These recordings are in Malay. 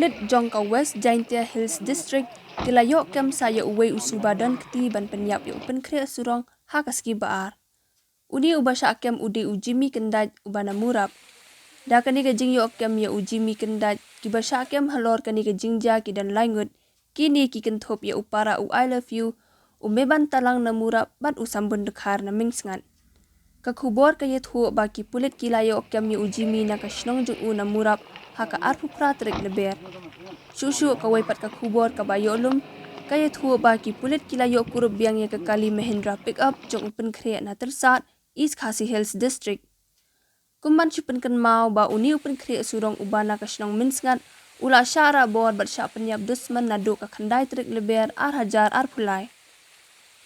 Kipulit Jongka West Jaintia Hills District kilayok kem saya uwe usu badan keti ban penyap ya upen kre surong hakaski baar. Udi ubasha kem ude ujimi kendaj ubana murap. Da kani kejing yo kem ya ujimi kendaj kibasha kem halor kani kejing ja ki dan langut kini ki kenthop ya upara u I love you umeban talang na murap bat usambun dekhar na mingsngat. Kakubor kayet hu baki pulit kilayok kem ya ujimi na kashnong jung u na murap haka arpu pratrik leber. Shushu kawai pat kakubor kabayolum kaya tua baki pulit kilayok kurup biang ya kekali Mahindra pick up jong upen kriak na tersat East Khasi Hills District. Kumban chupen kan mau ba uni upen kriak surong ubana kashnong minsngat ula syara bor bat syak penyap dusman nado ka khandai trik leber hajar pulai.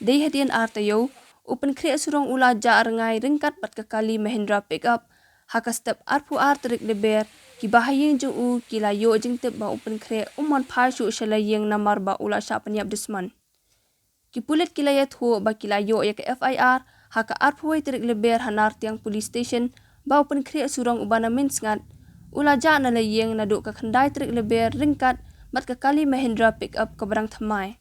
Dei hadian artayo upen kriak surong ula ja rengai ringkat bat kekali Mahindra pick up haka step arpu trik leber ki bahayeng jung u kilayo jeng tep ba upen kre umon pashu shalayeng namar ba ula sya penyap dusman. Ki pulit kilayat hu ba kilayo ya ke FIR haka arpuai terik leber hanar tiang police station ba upen kre surong ubana minsngat ula ja na layeng na duk ka khandai terik leber ringkat mat ka kali Mahindra pick up keberang thamai.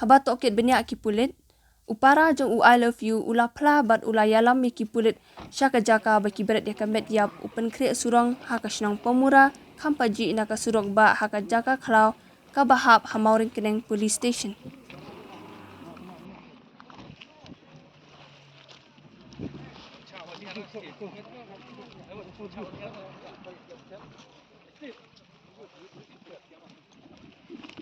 Haba tokit benyak ki pulit upara jong u I love you ula pla bat ula yalam ki pulit syaka jaka baki berat ya kamet yap upen kre surong haka shnong pomura kampaji na ka surok ba haka jaka klau ka bahap hamauring keneng police station.